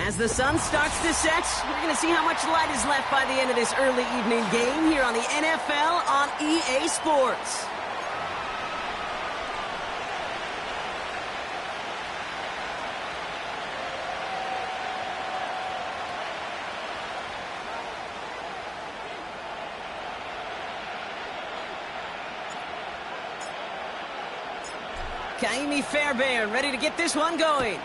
As the sun starts to set, we're going to see how much light is left by the end of this early evening game here on the NFL on EA Sports. Kaimi Fairbairn ready to get this one going.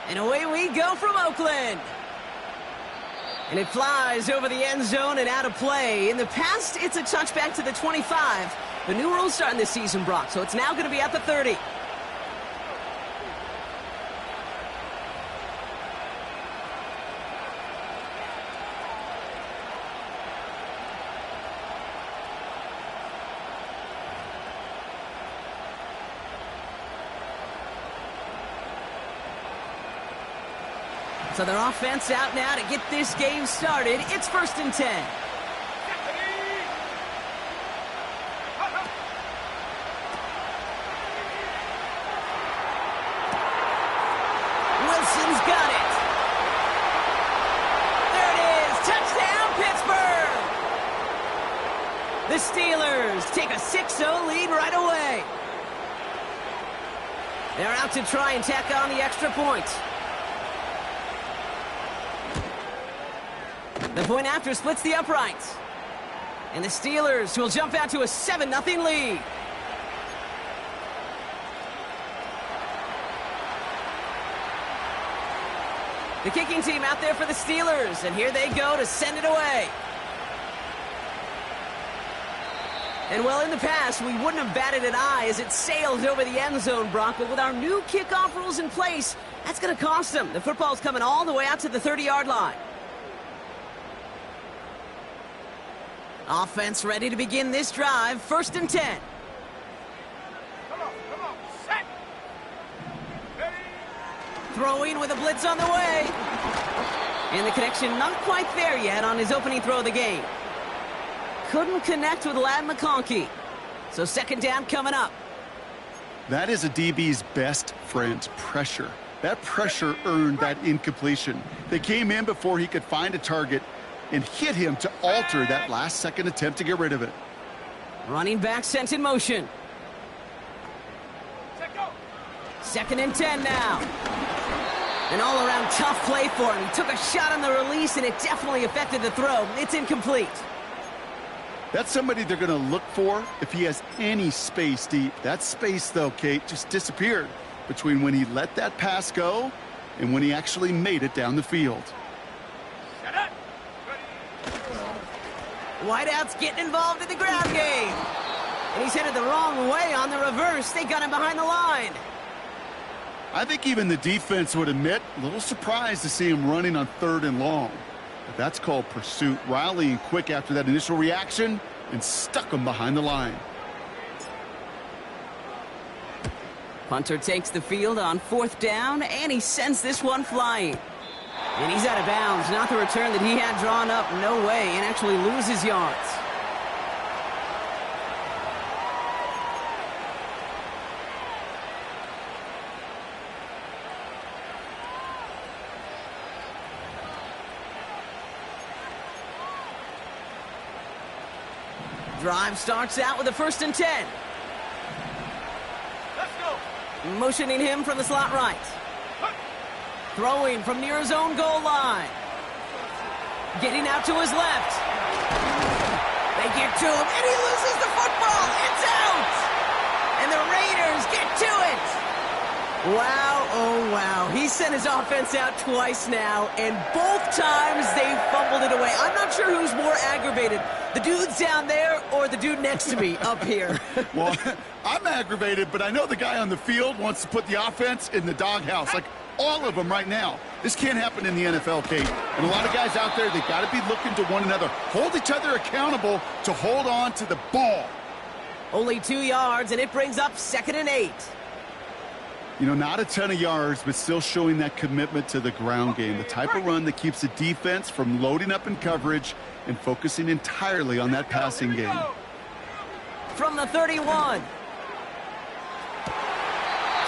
And away we go from Oakland. And it flies over the end zone and out of play. In the past, it's a touchback to the 25. The new rules starting this season, Brock, so it's now going to be at the 30. So their offense out now to get this game started. It's 1st and 10. Wilson's got it. There it is. Touchdown, Pittsburgh. The Steelers take a 6-0 lead right away. They're out to try and tack on the extra point. The point after splits the uprights. And the Steelers will jump out to a 7-0 lead. The kicking team out there for the Steelers, and here they go to send it away. And well, in the past, we wouldn't have batted an eye as it sails over the end zone, Brock, but with our new kickoff rules in place, that's going to cost them. The football's coming all the way out to the 30-yard line. Offense ready to begin this drive. 1st and 10. Come on, set. Ready. Throwing with a blitz on the way. And the connection not quite there yet on his opening throw of the game. Couldn't connect with Ladd McConkey. So 2nd down coming up. That is a DB's best friend, pressure. That pressure earned that incompletion. They came in before he could find a target and hit him to alter that last-second attempt to get rid of it. Running back sent in motion. 2nd and 10 now. An all-around tough play for him. He took a shot on the release, and it definitely affected the throw. It's incomplete. That's somebody they're going to look for if he has any space deep. That space, though, Kate, just disappeared between when he let that pass go and when he actually made it down the field. Wideout's getting involved in the ground game. And he's headed the wrong way on the reverse. They got him behind the line. I think even the defense would admit, a little surprised to see him running on 3rd and long. But that's called pursuit. Rallying quick after that initial reaction and stuck him behind the line. Punter takes the field on 4th down, and he sends this one flying. And he's out of bounds. Not the return that he had drawn up. No way. And actually loses yards. Drive starts out with a 1st and 10. Let's go. Motioning him from the slot right. Throwing from near his own goal line. Getting out to his left. They get to him, and he loses the football. It's out! And the Raiders get to it. Wow, oh wow. He sent his offense out twice now, and both times they fumbled it away. I'm not sure who's more aggravated, the dudes down there or the dude next to me up here. Well, I'm aggravated, but I know the guy on the field wants to put the offense in the doghouse. Like, all of them right now. This can't happen in the NFL, Kate. And a lot of guys out there, they've got to be looking to one another. Hold each other accountable to hold on to the ball. Only 2 yards, and it brings up 2nd and 8. You know, not a ton of yards, but still showing that commitment to the ground game. The type of run that keeps the defense from loading up in coverage and focusing entirely on that passing game. From the 31.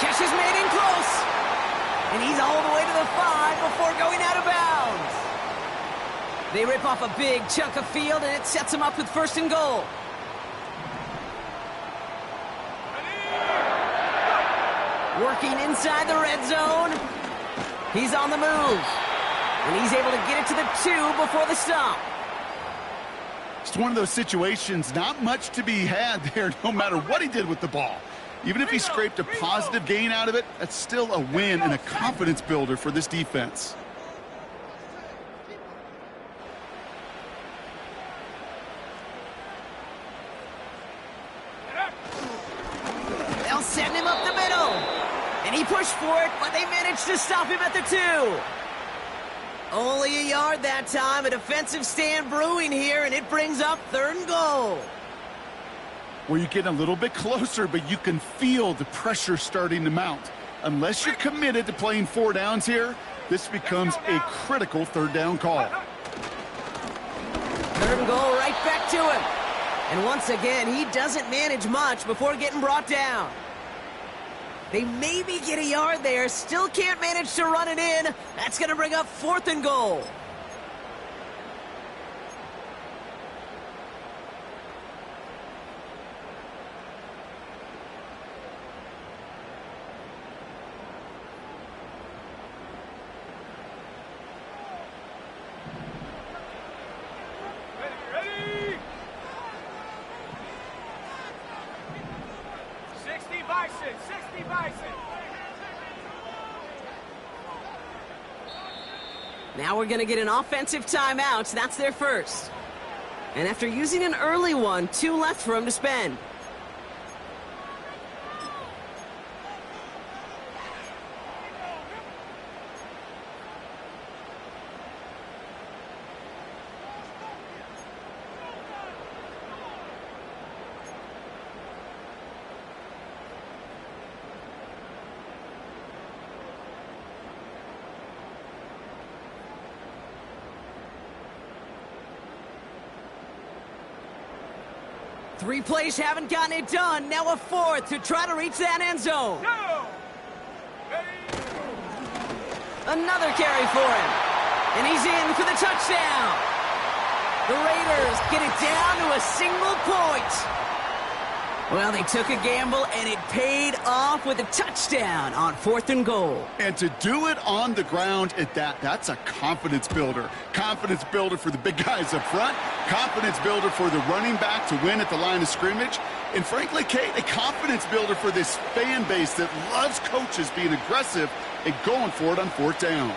Catch is made in close. And he's all the way to the 5 before going out of bounds. They rip off a big chunk of field, and it sets them up with 1st and goal. Working inside the red zone. He's on the move. And he's able to get it to the 2 before the stop. It's one of those situations, not much to be had there no matter what he did with the ball. Even if he scraped a positive gain out of it, that's still a win and a confidence builder for this defense. They'll send him up the middle. And he pushed for it, but they managed to stop him at the 2. Only a yard that time. A defensive stand brewing here, and it brings up 3rd and goal. Well, you're getting a little bit closer, but you can feel the pressure starting to mount. Unless you're committed to playing 4 downs here, this becomes a critical 3rd down call. 3rd and goal right back to him. And once again, he doesn't manage much before getting brought down. They maybe get a yard there, still can't manage to run it in. That's going to bring up 4th and goal. Ready? 60 Bison, 60 Bison. Now we're going to get an offensive timeout. That's their first. And after using an early one, 2 left for him to spend. Three plays haven't gotten it done. Now a 4th to try to reach that end zone. Another carry for him. And he's in for the touchdown. The Raiders get it down to a single point. Well, they took a gamble, and it paid off with a touchdown on 4th and goal. And to do it on the ground at that's a confidence builder. Confidence builder for the big guys up front. Confidence builder for the running back to win at the line of scrimmage. And frankly, Kate, a confidence builder for this fan base that loves coaches being aggressive and going for it on 4th down.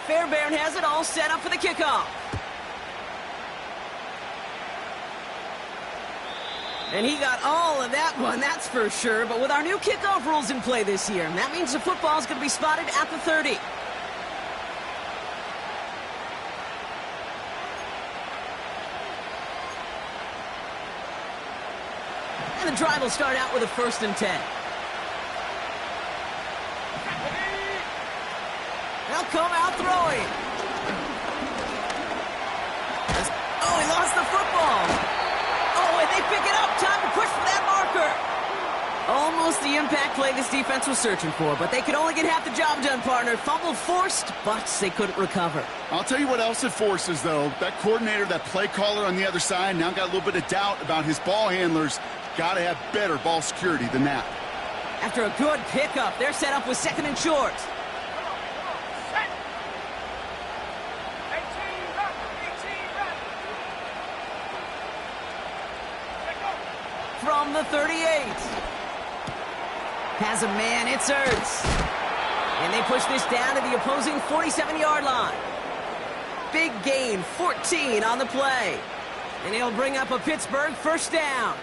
Fairbairn has it all set up for the kickoff. And he got all of that one, that's for sure. But with our new kickoff rules in play this year, that means the football is going to be spotted at the 30. And the drive will start out with a 1st and 10. They'll come out throwing. Oh, he lost the football. Oh, and they pick it up. Time to push for that marker. Almost the impact play this defense was searching for, but they could only get half the job done, partner. Fumble forced, but they couldn't recover. I'll tell you what else it forces, though. That coordinator, that play caller on the other side, now got a little bit of doubt about his ball handlers. Got to have better ball security than that. After a good pickup, they're set up with 2nd and short. From the 38. Has a man, it's Ertz. And they push this down to the opposing 47-yard line. Big gain, 14 on the play. And he'll bring up a Pittsburgh 1st down.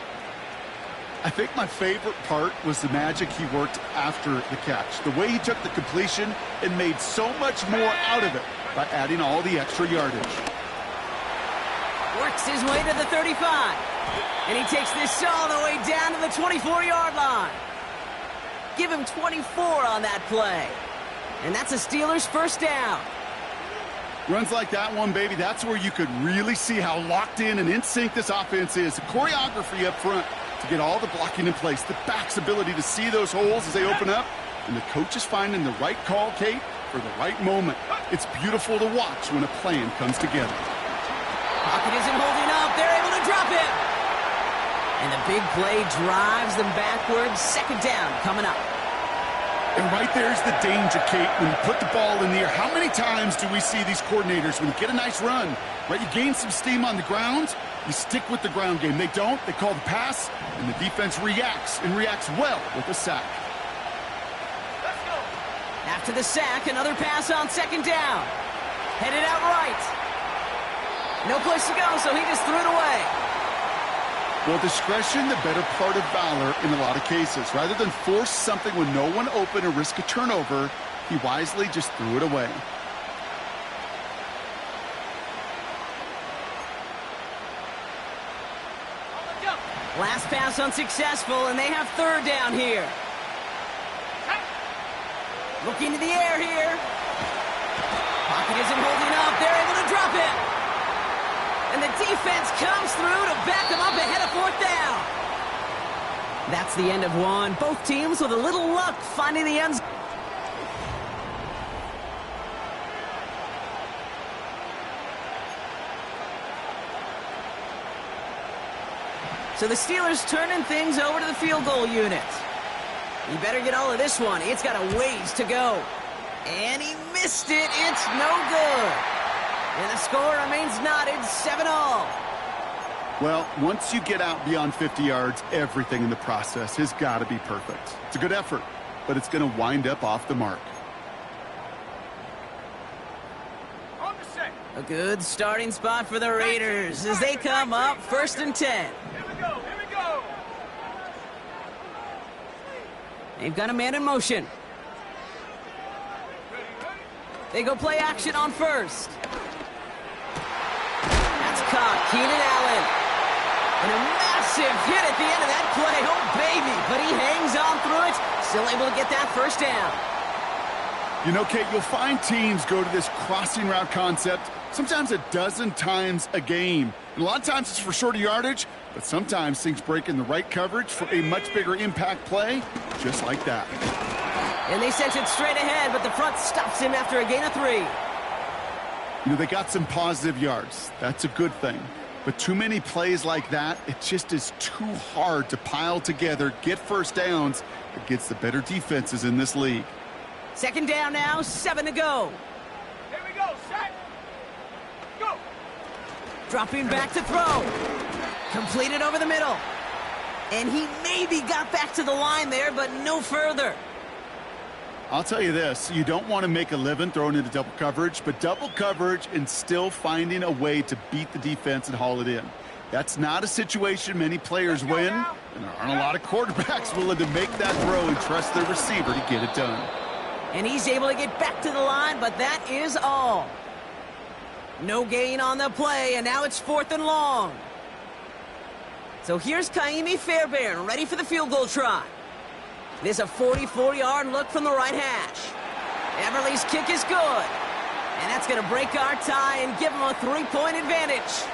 I think my favorite part was the magic he worked after the catch. The way he took the completion and made so much more out of it by adding all the extra yardage. Works his way to the 35. And he takes this all the way down to the 24-yard line. Give him 24 on that play. And that's a Steelers 1st down. Runs like that one, baby, that's where you could really see how locked in and in sync this offense is. The choreography up front to get all the blocking in place, the back's ability to see those holes as they open up, and the coach is finding the right call, Kate, for the right moment. It's beautiful to watch when a plan comes together. Pocket isn't holding up. They're able to drop it. And the big play drives them backwards. Second down coming up. And right there's the danger, Kate, when you put the ball in the air. How many times do we see these coordinators, when you get a nice run, right, you gain some steam on the ground, you stick with the ground game. They don't. They call the pass, and the defense reacts, and reacts well with a sack. Let's go. After the sack, another pass on second down. Headed out right. No place to go, so he just threw it away. Well, discretion, the better part of valor in a lot of cases. Rather than force something when no one open or risk a turnover, he wisely just threw it away. Last pass unsuccessful, and they have third down here. Looking to the air here. Pocket isn't holding up. They're able to drop it. And the defense comes through to back them up ahead of fourth down. That's the end of one. Both teams with a little luck finding the end zone. So the Steelers turning things over to the field goal unit. You better get all of this one. It's got a ways to go. And he missed it. It's no good. And the score remains knotted 7-all. Well, once you get out beyond 50 yards, everything in the process has got to be perfect. It's a good effort, but it's going to wind up off the mark. On the set. A good starting spot for the Raiders as they come up first and 10. Here we go. Here we go. They've got a man in motion. They go play action on first. That's caught. Keenan Allen. And a massive hit at the end of that play. Oh, baby. But he hangs on through it. Still able to get that first down. You know, Kate, you'll find teams go to this crossing route concept sometimes a dozen times a game. And a lot of times it's for shorter yardage, but sometimes things break in the right coverage for a much bigger impact play, just like that. And they sent it straight ahead, but the front stops him after a gain of 3. You know, they got some positive yards. That's a good thing. But too many plays like that, it just is too hard to pile together, get first downs against the better defenses in this league. Second down now, 7 to go. Here we go. Set. Go. Dropping back to throw. Completed over the middle. And he maybe got back to the line there, but no further. I'll tell you this, you don't want to make a living throwing into double coverage, but double coverage and still finding a way to beat the defense and haul it in. That's not a situation many players win, and there aren't a lot of quarterbacks willing to make that throw and trust their receiver to get it done. And he's able to get back to the line, but that is all. No gain on the play, and now it's 4th and long. So here's Kaimi Fairbairn, ready for the field goal try. This is a 44-yard look from the right hash. Everly's kick is good. And that's going to break our tie and give him a 3-point advantage.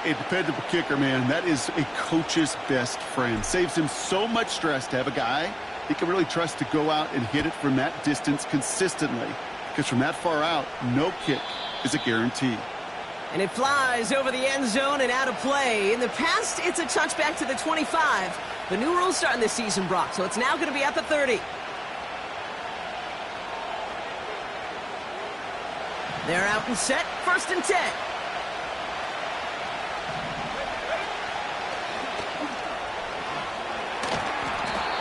A dependable kicker, man. That is a coach's best friend. Saves him so much stress to have a guy he can really trust to go out and hit it from that distance consistently. Because from that far out, no kick is a guarantee. And it flies over the end zone and out of play. In the past, it's a touchback to the 25. The new rules starting this season, Brock, so it's now going to be at the 30. They're out and set, 1st and 10.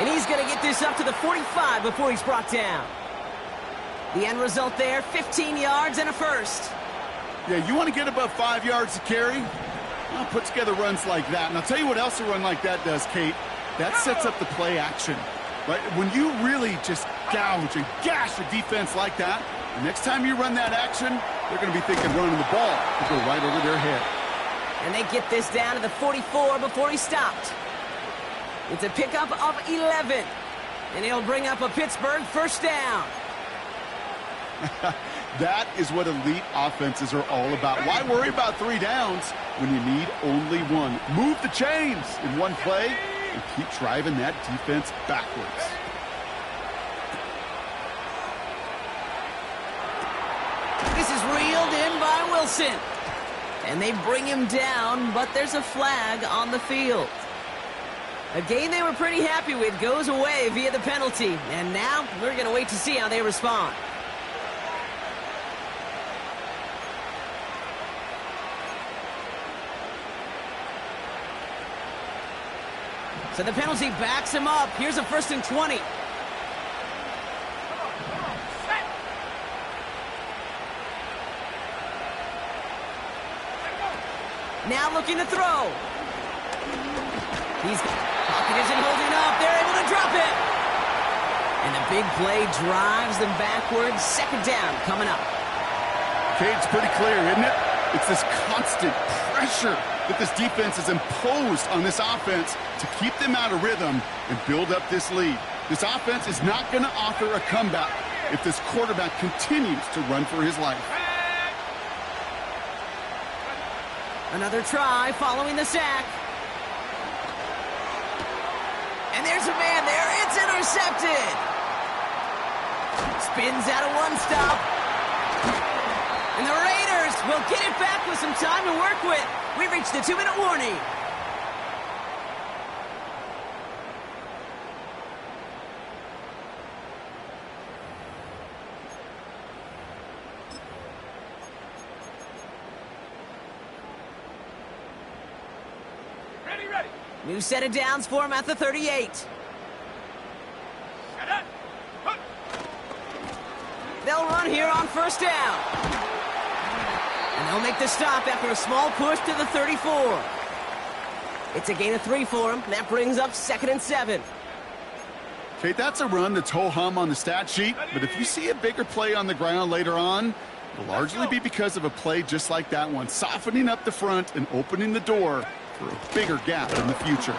And he's going to get this up to the 45 before he's brought down. The end result there, 15 yards and a first. Yeah, you want to get above 5 yards to carry? Well, put together runs like that. And I'll tell you what else a run like that does, Kate. That sets up the play action, right? When you really just gouge and gash a defense like that, the next time you run that action, they're going to be thinking running the ball will go right over their head. And they get this down to the 44 before he stopped. It's a pickup of 11. And he'll bring up a Pittsburgh first down. That is what elite offenses are all about. Why worry about 3 downs when you need only 1? Move the chains in one play and keep driving that defense backwards. This is reeled in by Wilson. And they bring him down, but there's a flag on the field. A game they were pretty happy with goes away via the penalty. And now we're going to wait to see how they respond. So the penalty backs him up. Here's a 1st and 20. Now looking to throw. Pocket isn't holding up. They're able to drop it. And the big play drives them backwards. 2nd down coming up. Okay, it's pretty clear, isn't it? It's this constant pressure that this defense has imposed on this offense to keep them out of rhythm and build up this lead. This offense is not going to offer a comeback if this quarterback continues to run for his life. Another try following the sack. And there's a man there. It's intercepted. Spins out of one stop. And the Raiders will get it back with some time to work with. We've reached the 2-minute warning. Ready. New set of downs for him at the 38. Set up. Hunt. They'll run here on 1st down. And they'll make the stop after a small push to the 34. It's a gain of 3 for him. That brings up 2nd and 7. Okay, that's a run that's ho-hum on the stat sheet, but if you see a bigger play on the ground later on, it'll largely be because of a play just like that one, softening up the front and opening the door for a bigger gap in the future.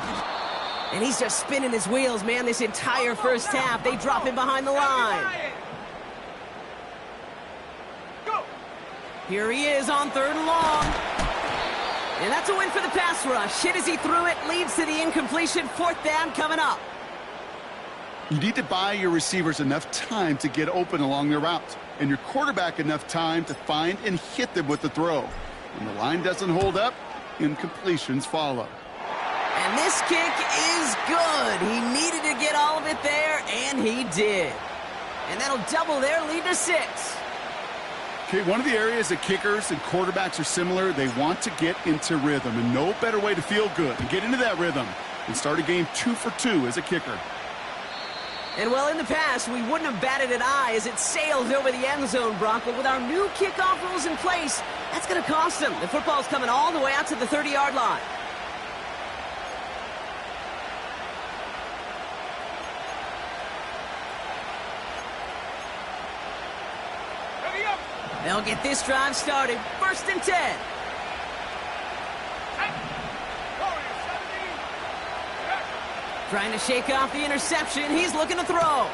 And he's just spinning his wheels, man, this entire first half. They drop him behind the line. Go. Here he is on 3rd and long. And that's a win for the pass rush. Hit as he threw it, leads to the incompletion. 4th down coming up. You need to buy your receivers enough time to get open along their routes, and your quarterback enough time to find and hit them with the throw. When the line doesn't hold up, incompletions follow. And this kick is good. He needed to get all of it there, and he did. And that'll double their lead to 6. Okay, one of the areas that kickers and quarterbacks are similar, they want to get into rhythm, and no better way to feel good and get into that rhythm than start a game 2 for 2 as a kicker. And well, in the past, we wouldn't have batted an eye as it sails over the end zone, Brock. But with our new kickoff rules in place, that's going to cost them. The football's coming all the way out to the 30-yard line. Ready up. They'll get this drive started. 1st and 10. Trying to shake off the interception. He's looking to throw.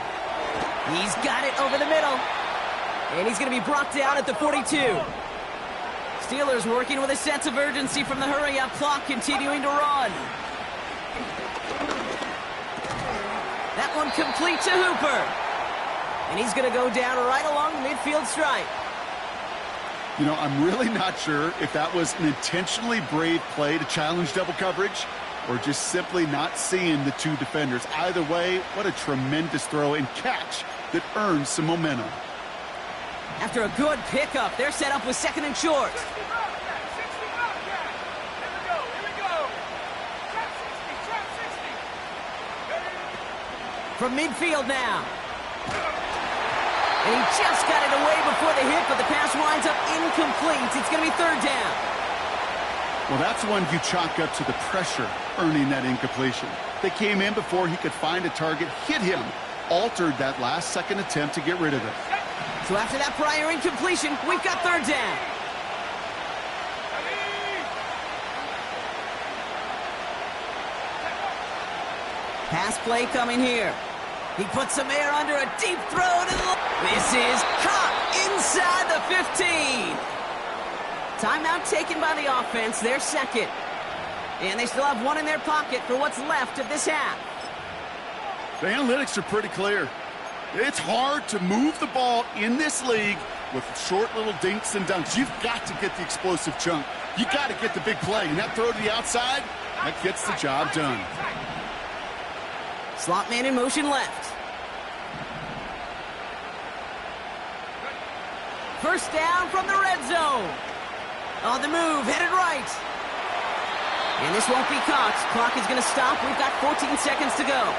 He's got it over the middle. And he's going to be brought down at the 42. Steelers working with a sense of urgency from the hurry-up clock, continuing to run. That one complete to Hooper. And he's going to go down right along the midfield stripe. You know, I'm really not sure if that was an intentionally brave play to challenge double coverage or just simply not seeing the 2 defenders. Either way, what a tremendous throw and catch that earns some momentum. After a good pickup, they're set up with 2nd and short. 60 Bobcat. Here we go. Trap 60. From midfield now. And he just got it away before the hit, but the pass winds up incomplete. It's going to be 3rd down. Well, that's one you chalk up to the pressure earning that incompletion. They came in before he could find a target, hit him, altered that last-second attempt to get rid of it. So after that prior incompletion, we've got 3rd down. Pass play coming here. He puts some air under a deep throw to the... This is caught inside the 15. Timeout taken by the offense, their second. And they still have one in their pocket for what's left of this half. The analytics are pretty clear. It's hard to move the ball in this league with short little dinks and dunks. You've got to get the explosive chunk. You got to get the big play. And that throw to the outside, that gets the job done. Slot man in motion left. First down from the red zone. On the move, headed right. And this won't be caught. Clock is going to stop. We've got 14 seconds to go.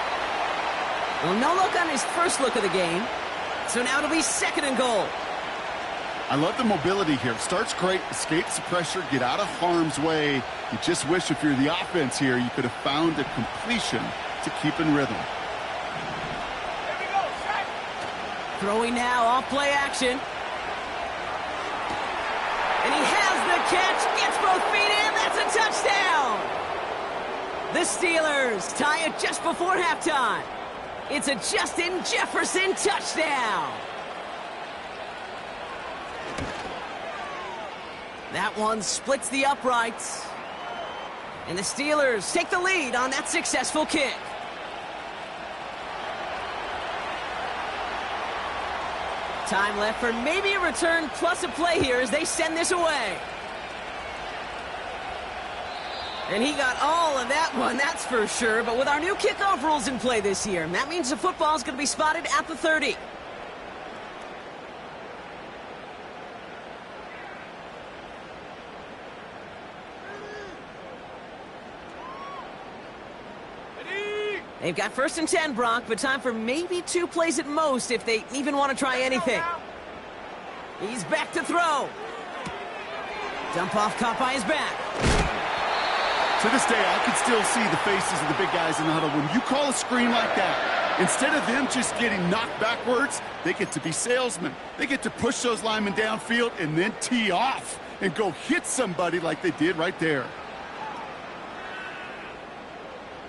Well, no look on his first look of the game. So now it'll be second and goal. I love the mobility here. Starts great, escapes the pressure, get out of harm's way. You just wish if you're the offense here, you could have found a completion to keep in rhythm. Here we go, set. Throwing now, off play action. And he has the catch, gets both feet in, that's a touchdown! The Steelers tie it just before halftime. It's a Justin Jefferson touchdown! That one splits the uprights. And the Steelers take the lead on that successful kick. Time left for maybe a return plus a play here as they send this away. And he got all of that one, that's for sure. But with our new kickoff rules in play this year, that means the football is going to be spotted at the 30. They've got first and 10, Brock, but time for maybe 2 plays at most if they even want to try anything. He's back to throw. Dump off caught by his back. To this day, I can still see the faces of the big guys in the huddle. When you call a screen like that, instead of them just getting knocked backwards, they get to be salesmen. They get to push those linemen downfield and then tee off and go hit somebody like they did right there.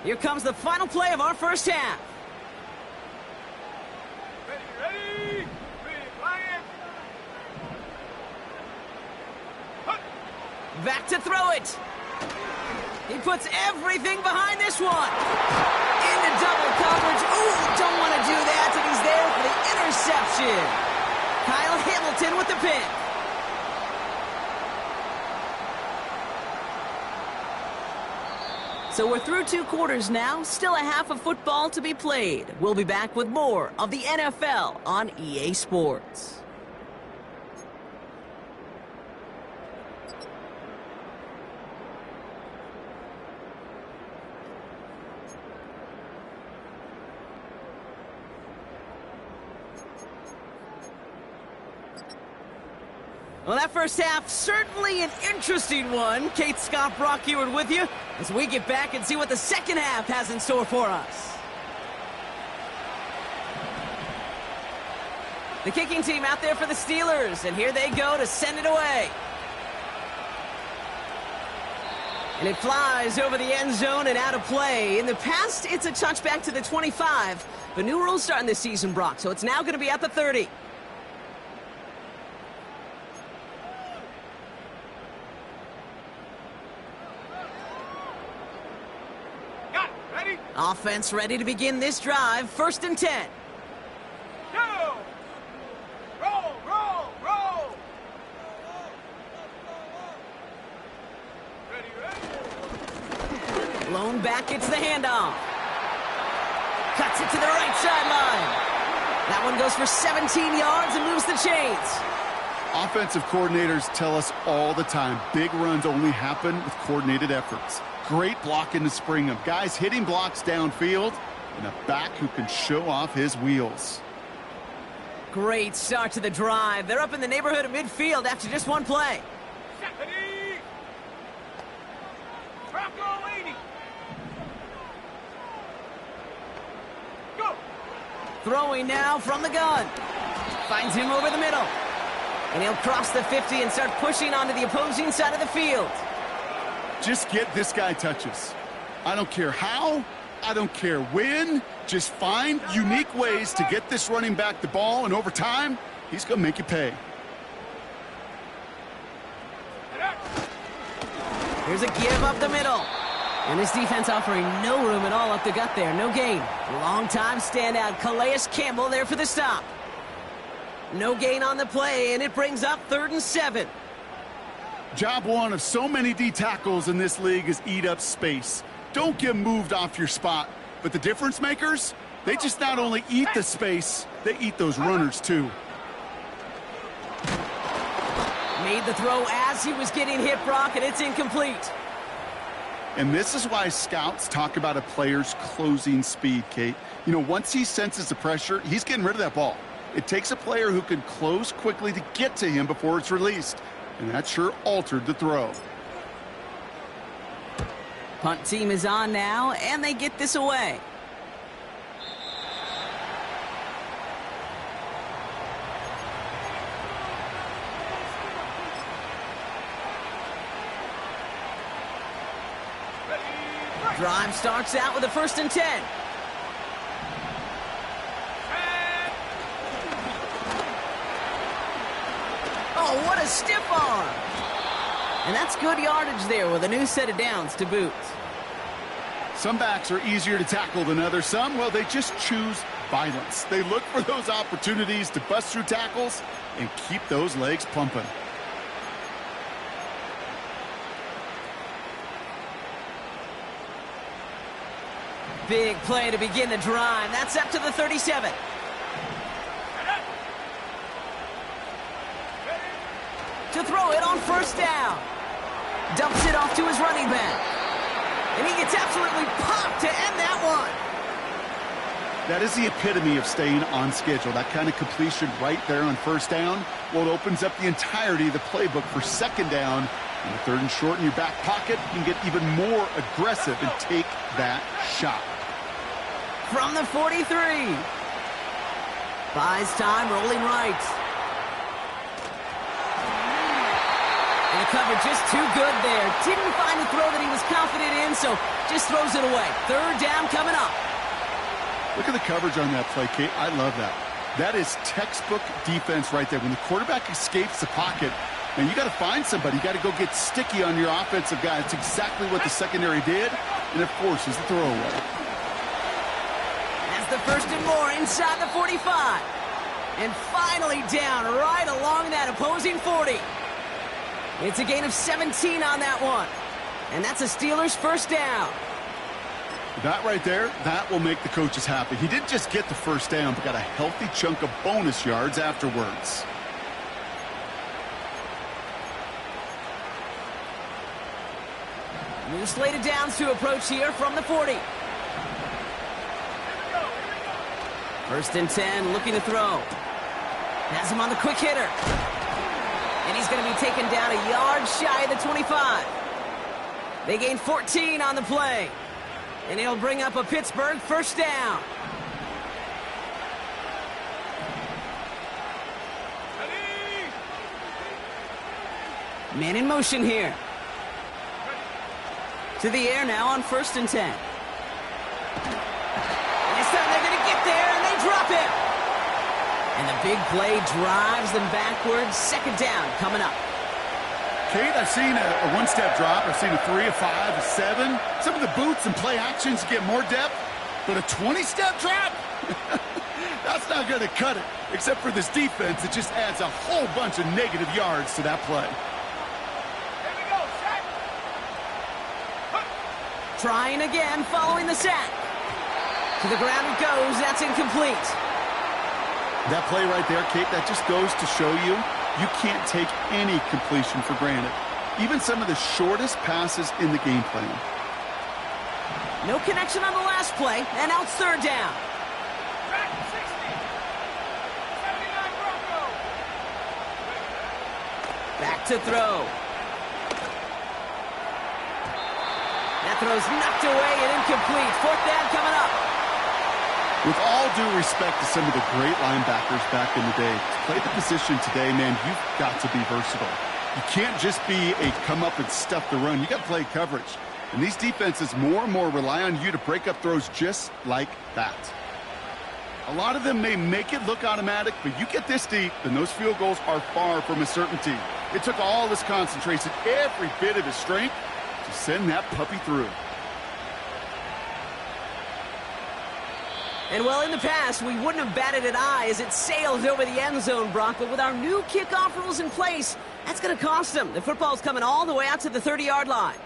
Here comes the final play of our first half. Ready, fire. Back to throw it. He puts everything behind this one. Into double coverage. Ooh, don't want to do that. And he's there for the interception. Kyle Hamilton with the pick. So we're through 2 quarters now. Still a half of football to be played. We'll be back with more of the NFL on EA Sports. Well, that first half, certainly an interesting one. Kate, Scott, Brock Eward with you as we get back and see what the second half has in store for us. The kicking team out there for the Steelers, and here they go to send it away. And it flies over the end zone and out of play. In the past, it's a touchback to the 25, but new rules starting this season, Brock, so it's now going to be at the 30. Offense ready to begin this drive. First and 10. Go! Roll, roll, roll! Ready. Blown back, it's the handoff. Cuts it to the right sideline. That one goes for 17 yards and moves the chains. Offensive coordinators tell us all the time, big runs only happen with coordinated efforts. Great blocking to spring them. Guys hitting blocks downfield, and a back who can show off his wheels. Great start to the drive. They're up in the neighborhood of midfield after just one play. Ready. Rocco leading. Go! Throwing now from the gun. Finds him over the middle. And he'll cross the 50 and start pushing onto the opposing side of the field. Just get this guy touches. I don't care how I don't care when. Just find unique ways to get this running back the ball, and over time, he's going to make you pay. Here's a give up the middle. And this defense offering no room at all up the gut there. No gain. Long-time standout Calais Campbell there for the stop. No gain on the play, and it brings up 3rd and 7. Job one of so many D tackles in this league is eat up space. Don't get moved off your spot. But the difference makers, they just not only eat the space, they eat those runners too. Made the throw as he was getting hit, Brock, and it's incomplete. And this is why scouts talk about a player's closing speed, Kate. You know, once he senses the pressure, he's getting rid of that ball. It takes a player who can close quickly to get to him before it's released. And that sure altered the throw. Punt team is on now, and they get this away. Drive starts out with a 1st and 10. Oh, what a stiff arm. And that's good yardage there with a new set of downs to boot. Some backs are easier to tackle than others. Some, well, they just choose violence. They look for those opportunities to bust through tackles and keep those legs pumping. Big play to begin the drive. That's up to the 37. To throw it on 1st down. Dumps it off to his running back. And he gets absolutely popped to end that one. That is the epitome of staying on schedule. That kind of completion right there on 1st down. Well, it opens up the entirety of the playbook for 2nd down. And the 3rd and short in your back pocket, you can get even more aggressive and take that shot. From the 43. Buys time, rolling right. And the cover just too good there. Didn't find a throw that he was confident in, so just throws it away. 3rd down coming up. Look at the coverage on that play, Kate. I love that. That is textbook defense right there. When the quarterback escapes the pocket, and you got to find somebody. You got to go get sticky on your offensive guy. It's exactly what the secondary did, and of course is the throwaway. That's the 1st and more inside the 45. And finally down right along that opposing 40. It's a gain of 17 on that one. And that's a Steelers 1st down. That right there, that will make the coaches happy. He didn't just get the 1st down, but got a healthy chunk of bonus yards afterwards. New slate of downs to approach here from the 40. 1st and 10, looking to throw. Has him on the quick hitter. And he's going to be taken down a yard shy of the 25. They gain 14 on the play. And he'll bring up a Pittsburgh 1st down. Man in motion here. To the air now on 1st and 10. And this time they're going to get there, and they drop him. And the big play drives them backwards. 2nd down coming up. Kate, I've seen a one-step drop. I've seen a 3, a 5, a 7. Some of the boots and play actions get more depth, but a 20-step drop? That's not going to cut it. Except for this defense, it just adds a whole bunch of negative yards to that play. Trying again, following the sack. To the ground it goes. That's incomplete. That play right there, Kate, that just goes to show you can't take any completion for granted. Even some of the shortest passes in the game plan. No connection on the last play, and now it's 3rd down. Back 60. 79 Broncos. Back to throw. That throw's knocked away and incomplete. 4th down coming up. With all due respect to some of the great linebackers back in the day, to play the position today, man, you've got to be versatile. You can't just be a come up and stuff the run. You got to play coverage. And these defenses more and more rely on you to break up throws just like that. A lot of them may make it look automatic, but you get this deep, and those field goals are far from a certainty. It took all his concentration, every bit of his strength, to send that puppy through. And well, in the past, we wouldn't have batted an eye as it sailed over the end zone, Brock. But with our new kickoff rules in place, that's going to cost them. The football's coming all the way out to the 30-yard line.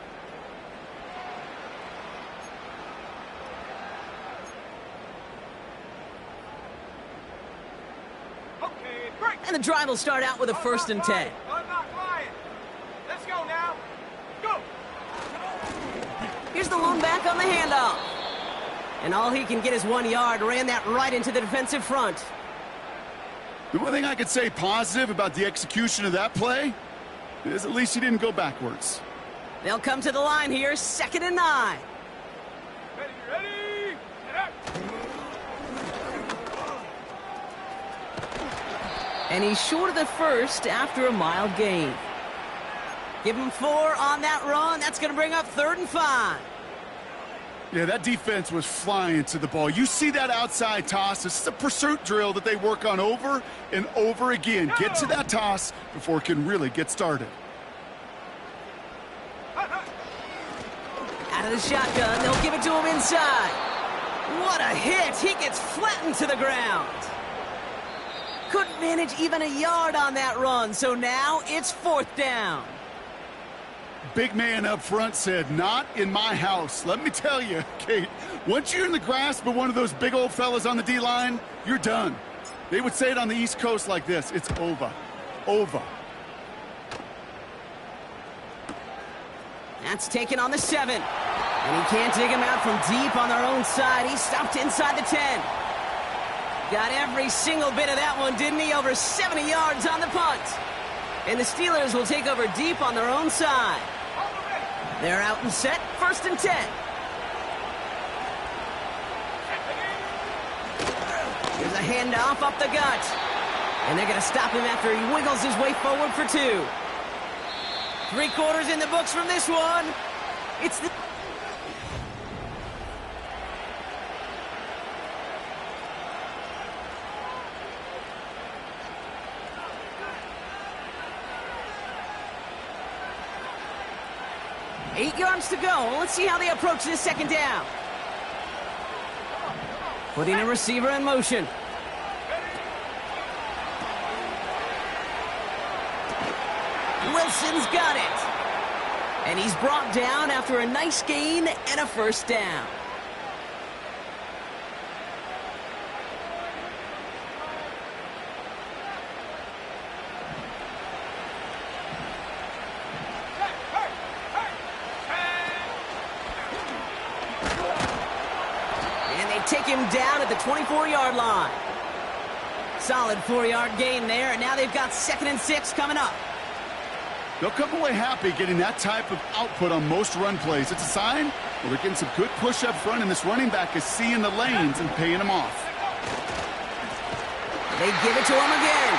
Okay, break. And the drive will start out with a 1st and 10. I'm not lying. Let's go now. Go. Here's the lone back on the handoff. And all he can get is 1 yard. Ran that right into the defensive front. The one thing I could say positive about the execution of that play is at least he didn't go backwards. They'll come to the line here, 2nd and 9. Ready? Get up. And he's short of the first after a mild gain. Give him 4 on that run. That's going to bring up 3rd and 5. Yeah, that defense was flying to the ball. You see that outside toss. This is a pursuit drill that they work on over and over again. Get to that toss before it can really get started. Out of the shotgun, they'll give it to him inside. What a hit! He gets flattened to the ground. Couldn't manage even a yard on that run, so now it's 4th down. Big man up front said, not in my house. Let me tell you, Kate, once you're in the grasp of one of those big old fellas on the D-line, you're done. They would say it on the East Coast like this, it's over. Over. That's taken on the 7. And he can't dig him out from deep on their own side. He stopped inside the 10. Got every single bit of that one, didn't he? Over 70 yards on the punt. And the Steelers will take over deep on their own side. They're out and set, 1st and 10. Here's a handoff up the gut. And they're going to stop him after he wiggles his way forward for 2. 3 quarters in the books from this one. It's the... Eight yards to go. Let's see how they approach this 2nd down. Putting a receiver in motion. Wilson's got it. And he's brought down after a nice gain and a 1st down. Take him down at the 24-yard line. Solid 4-yard gain there, and now they've got 2nd and 6 coming up. They'll come away happy getting that type of output on most run plays. It's a sign well, they're getting some good push up front, and this running back is seeing the lanes and paying them off. They give it to him again,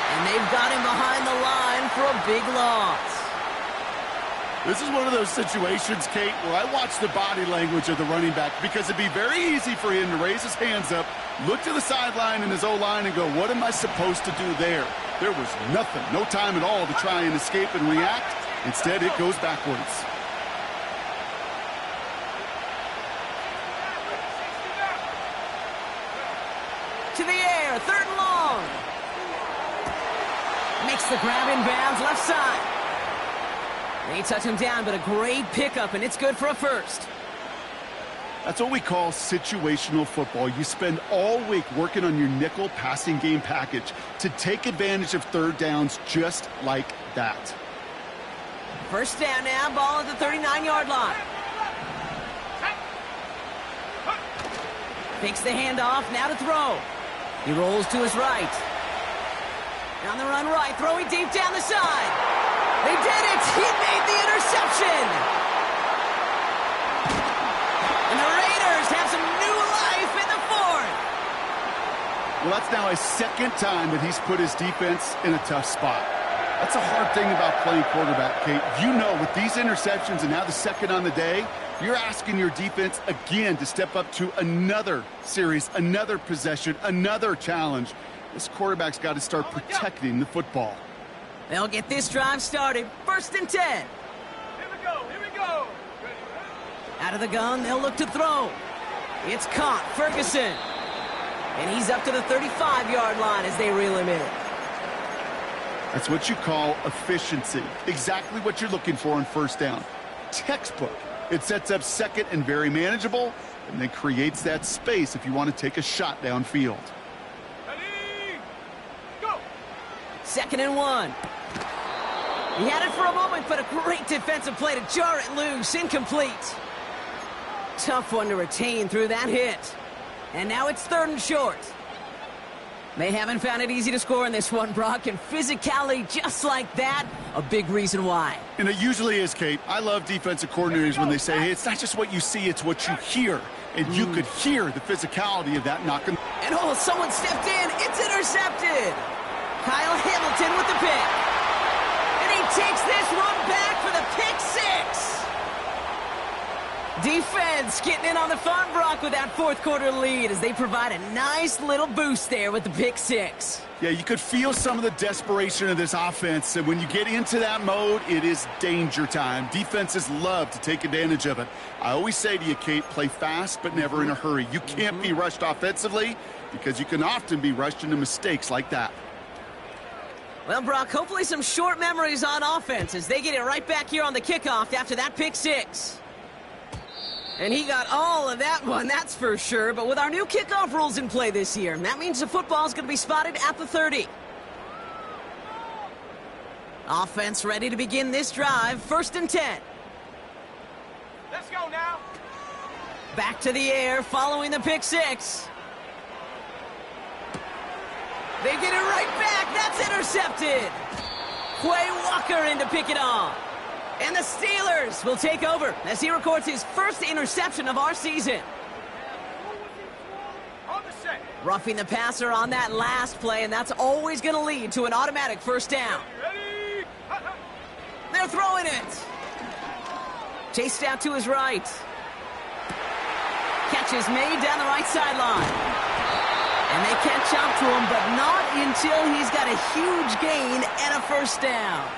and they've got him behind the line for a big loss. This is one of those situations, Kate, where I watch the body language of the running back because it'd be very easy for him to raise his hands up, look to the sideline in his O-line and go, what am I supposed to do there? There was nothing, no time at all to try and escape and react. Instead, it goes backwards. To the air, 3rd and long. Makes the grab in bounds, left side. They touch him down, but a great pickup, and it's good for a 1st. That's what we call situational football. You spend all week working on your nickel passing game package to take advantage of 3rd downs just like that. 1st down now, ball at the 39-yard line. Takes the handoff, now to throw. He rolls to his right. On the run right, throwing deep down the side. They did it! He made the interception! And the Raiders have some new life in the 4th. Well, that's now his 2nd time that he's put his defense in a tough spot. That's a hard thing about playing quarterback, Kate. You know, with these interceptions and now the second on the day, you're asking your defense again to step up to another series, another possession, another challenge. This quarterback's got to start protecting the football. They'll get this drive started. 1st and 10. Here we go, here we go. Out of the gun, they'll look to throw. It's caught, Ferguson. And he's up to the 35-yard line as they reel him in. That's what you call efficiency. Exactly what you're looking for on 1st down. Textbook. It sets up 2nd and very manageable, and then creates that space if you want to take a shot downfield. Ready, go. 2nd and 1. He had it for a moment, but a great defensive play to jar it loose. Incomplete. Tough one to retain through that hit. And now it's 3rd and short. They haven't found it easy to score in this one, Brock, and physicality just like that, a big reason why. And it usually is, Kate. I love defensive coordinators when they say, hey, it's not just what you see, it's what you hear. And you could hear the physicality of that knocking. And oh, someone stepped in. It's intercepted. Kyle Hamilton with the pick. And he takes this one back for the pick 6. Defense getting in on the fun, Brock, with that 4th quarter lead as they provide a nice little boost there with the pick 6. Yeah, you could feel some of the desperation of this offense, and when you get into that mode, it is danger time. Defenses love to take advantage of it. I always say to you, Kate, play fast but never in a hurry. You can't be rushed offensively because you can often be rushed into mistakes like that. Well, Brock, hopefully some short memories on offense as they get it right back here on the kickoff after that pick 6. And he got all of that one, that's for sure. But with our new kickoff rules in play this year, that means the football is going to be spotted at the 30. Offense ready to begin this drive. 1st and 10. Let's go now. Back to the air following the pick 6. They get it right back. That's intercepted. Quay Walker in to pick it off. And the Steelers will take over as he records his 1st interception of our season. On the set. Roughing the passer on that last play, and that's always going to lead to an automatic 1st down. Ready. They're throwing it. Chased out to his right. Catch is made down the right sideline. And they catch up to him, but not until he's got a huge gain and a 1st down.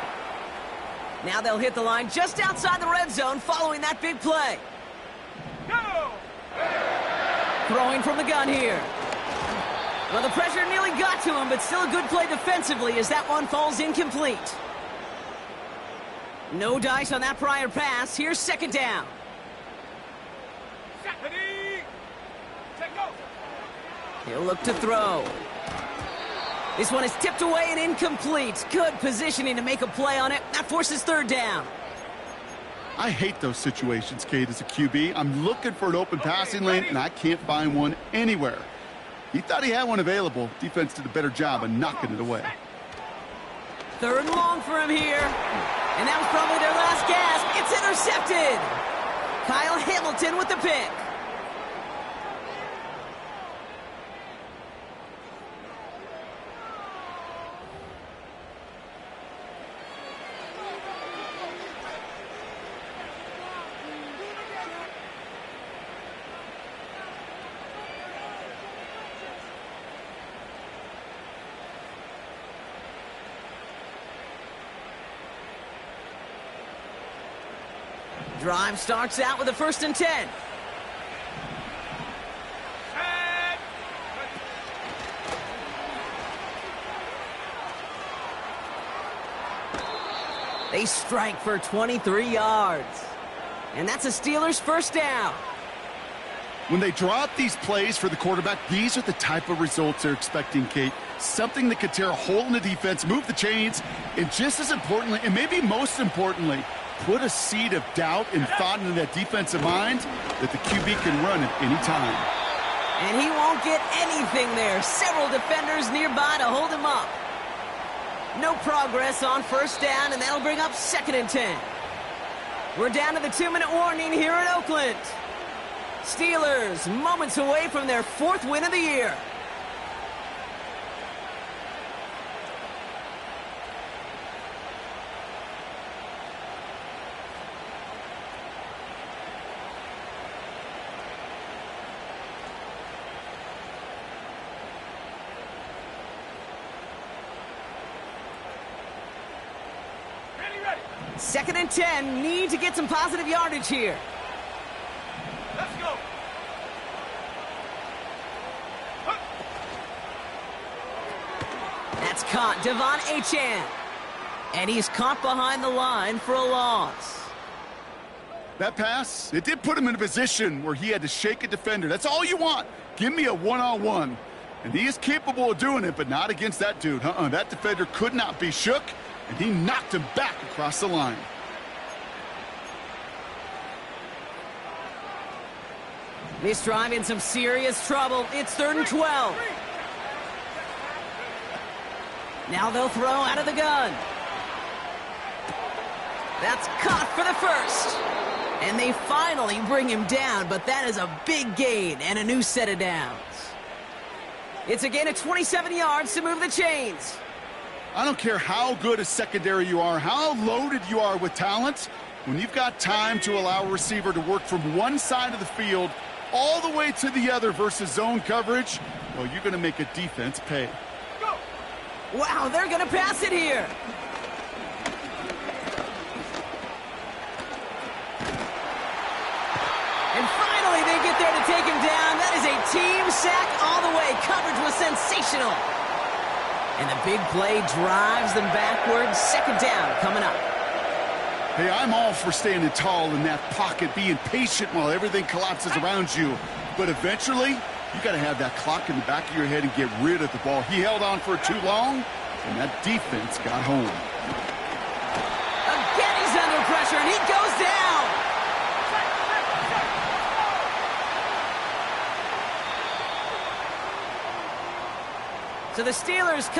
Now they'll hit the line just outside the red zone following that big play. Go. Throwing from the gun here. Well, the pressure nearly got to him, but still a good play defensively as that one falls incomplete. No dice on that prior pass. Here's 2nd down. Set. Ready. Take go. He'll look to throw. This one is tipped away and incomplete. Good positioning to make a play on it. That forces 3rd down. I hate those situations, Kate, as a QB. I'm looking for an open passing lane, and I can't find one anywhere. He thought he had one available. Defense did a better job of knocking it away. 3rd and long for him here. And that was probably their last gasp. It's intercepted. Kyle Hamilton with the pick. Drive starts out with a 1st and 10. They strike for 23 yards. And that's a Steelers 1st down. When they draw up these plays for the quarterback, these are the type of results they're expecting, Kate. Something that could tear a hole in the defense, move the chains, and just as importantly, and maybe most importantly, put a seed of doubt and thought into that defensive mind that the QB can run at any time. And he won't get anything there. Several defenders nearby to hold him up. No progress on 1st down, and that'll bring up 2nd and 10. We're down to the 2-minute warning here in Oakland. Steelers moments away from their 4th win of the year. 2nd and 10. Need to get some positive yardage here. Let's go. That's caught. Devon Achane. And he's caught behind the line for a loss. That pass, it did put him in a position where he had to shake a defender. That's all you want. Give me a one-on-one. And he is capable of doing it, but not against that dude. That defender could not be shook, and he knocked him back across the line. This drive in some serious trouble. It's 3rd and 12. Now they'll throw out of the gun. That's caught for the first. And they finally bring him down, but that is a big gain and a new set of downs. It's a gain of 27 yards to move the chains. I don't care how good a secondary you are, how loaded you are with talent. When you've got time to allow a receiver to work from one side of the field all the way to the other versus zone coverage, well, you're going to make a defense pay. Go. Wow, they're going to pass it here. And finally, they get there to take him down. That is a team sack all the way. Coverage was sensational. And the big play drives them backwards. 2nd down coming up. Hey, I'm all for standing tall in that pocket, being patient while everything collapses around you. But eventually, you got to have that clock in the back of your head and get rid of the ball. He held on for too long, and that defense got home. Again, he's under pressure, and he goes down. So the Steelers come